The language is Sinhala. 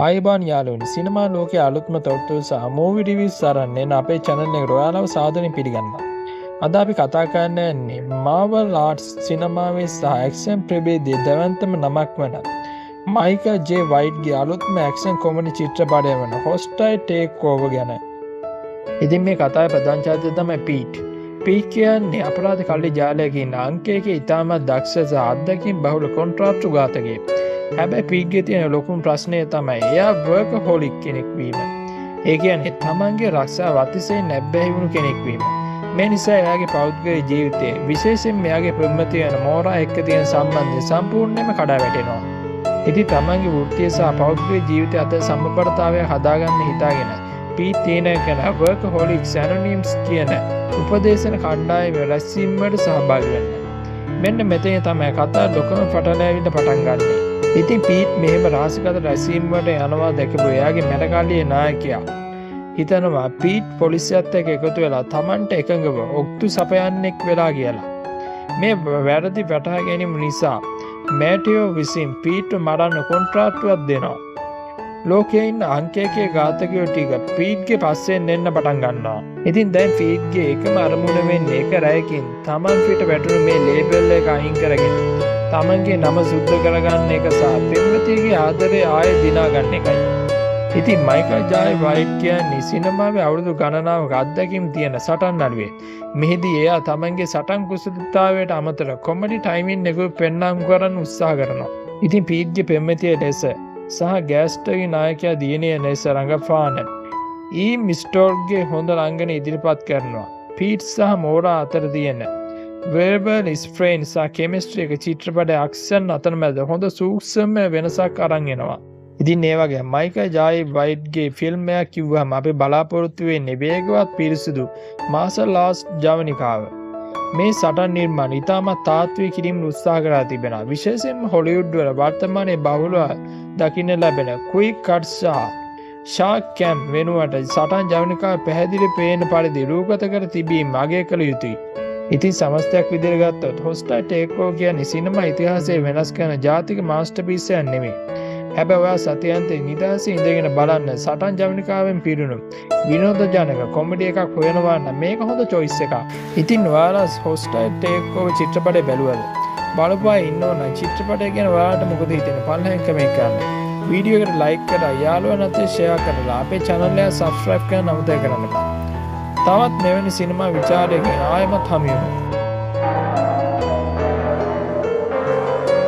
ආයිබාන් යාළුවනි සිනමා ලෝකයේ අලුත්ම තොරතුරු සහ මූවි රිවිව්ස් අරන් එන අපේ channel එකට ඔයාලව සාදරයෙන් පිළිගන්නවා. අද අපි කතා කරන්න යන්නේ Marvel Arts සිනමාවේ සහ ඇක්ෂන් ප්‍රභේදයේ දැවැන්තම නමක් වන මයිකල් ජේ වයිට්ගේ අලුත්ම ඇක්ෂන් කොමඩි චිත්‍රපටය වන Hostile Takeover ගැන. ඉතින් මේ කතාවේ ප්‍රධාන චරිතය තමයි පීට්. පීට් කියන්නේ අපරාධ කල්ලි ජාලයක ඉන්න අංකයක ඉතාමත් දක්ෂ සහ අත්දැකීම් බහුල කොන්ත්‍රාත්තු ඝාතකයෙක්. හැබැයි පීට්ගේ තියෙන ලොකුම ප්‍රශ්නය තමයි එයා වර්කහොලික් කෙනෙක් වීම. ඒ කියන්නේ තමන්ගේ රක්ෂාව අතිශයින් නැබ්බැහි වුණු කෙනෙක් වීම. මේ නිසා එයාගේ පෞද්ගලික ජීවිතයේ විශේෂයෙන්ම එයාගේ ප්‍රේමතිය යන මෝරා එක්ක තියෙන සම්බන්ධය සම්පූර්ණයෙන්ම කඩා වැටෙනවා. ඉතින් තමන්ගේ වෘත්තීය සහ පෞද්ගලික ජීවිතය අතර සමබරතාවය හදාගන්න හිතාගෙන පීට් තියෙන කෙන වර්කහොලික්ස් ඇනොනිම්ස් කියන උපදේශන කණ්ඩායමේ රැස්වීම වලට සහභාගී වෙන්න. මෙන්න මෙතන තමයි කතාව ලොකම පටලැවිල්ල පටන් ගන්නේ. ඉතින් පීට් මෙහෙම රහසිගත රැස්වීම වලට යනවා දැකපු එයාගේ මැරකාලියේ නායකයා හිතනවා පීට් පොලිසියත් එක්ක එකතු වෙලා Tamanට එකඟව ඔක්තු සපයන්නෙක් වෙලා කියලා. මේ වැරදි වටහා ගැනීම නිසා මැටියෝ විසින් පීට්ව මරන්න කොන්ත්‍රාත්තුවක් දෙනවා. ලෝකයේ ඉන්න අංකයකේ ඝාතකයෝ ටික පීට්ගේ පස්සෙන් එන්න පටන් ගන්නවා. ඉතින් දැන් පීට්ගේ එකම අරමුණ වෙන්නේ එක රැයකින් Taman පිට වැටුණු මේ ලේබල් එක අයින් කරගෙන තමන්ගේ නම සුද්ධ කරගන්න එක සහ පෙම්වතියගේ ආදරය ආයෙ දිනා ගන්න එකයි. ඉතින් මයිකල් ජේ වයිට් කියන්නේ සිනමාවේ අවුරුදු ගණනාවක අත්දැකීම් තියෙන සටන් නළුවෙක්. මෙහිදී එයා තමන්ගේ සටන් කුසලතාවයට අමතර කොමඩි ටයිමින් එක පෙන්වන්න කරන්න උත්සාහ කරනවා. ඉතින් පීට්ගේ පෙම්වතිය ලෙස සහ ගෑස්ටර්ගේ නායකයා දියණිය ලෙස රඟපාන මිස්ටෝර්ගේ හොඳ රංගන ඉදිරිපත් කරනවා. පීට් සහ මෝරා අතර තියෙන verbal is friends සහ chemistry එක චිත්‍රපටයේ අක්ෂන් අතරමැද හොඳ සූක්ෂම වෙනසක් අරන් එනවා. ඉතින් ඒ වගේ මයිකල් ජේ වයිට්ගේ ෆිල්ම් එකක් කිව්වම අපි බලාපොරොත්තු වෙන්නේ වේගවත් පිරිසිදු මාර්ෂල් ආර්ට්ස් ජවනිකාව. මේ සටන් නිර්මාණ ඉතාමත් තාත්වික කිරීමට උත්සාහ කරලා තිබෙනවා. විශේෂයෙන්ම හොලිවුඩ් වල වර්තමානයේ බහුලව දකින්න ලැබෙන ක්වික් කට් සහ ෂාක් කැම් වෙනුවට සටන් ජවනිකාව පැහැදිලි පේන පරිදි රූපගත කර තිබීම අගය කළ යුතුයි. ඉතින් සමස්තයක් විදිහට ගත්තොත් Hostile Takeover කියන්නේ සිනමා ඉතිහාසයේ වෙනස් කරන ජාතික මාස්ටර්පීස් එකක් නෙමෙයි. හැබැයි ඔයා සතියන්තේ නිදහසේ ඉඳගෙන බලන්න සටන් ජවනිකාවෙන් පිරුණු විනෝදජනක කොමඩි එකක් හොයනවා නම් මේක හොඳ choice එකක්. ඉතින් ඔයාලා Hostile Takeover චිත්‍රපටය බැලුවද? බලපුවා ඉන්නවනම් චිත්‍රපටය ගැන ඔයාලට මොකද හිතෙන්නේ? පල්ලෙන් කමෙන්ට් කරන්න. වීඩියෝ එකට ලයික් කරලා යාළුවන්ට ෂෙයා කරලා අපේ channel එක subscribe කරන්න අමතක කරන්න එපා. තවත් මෙවැනි සිනමා විචාරයකින් ආයෙමත් හමු වෙමු.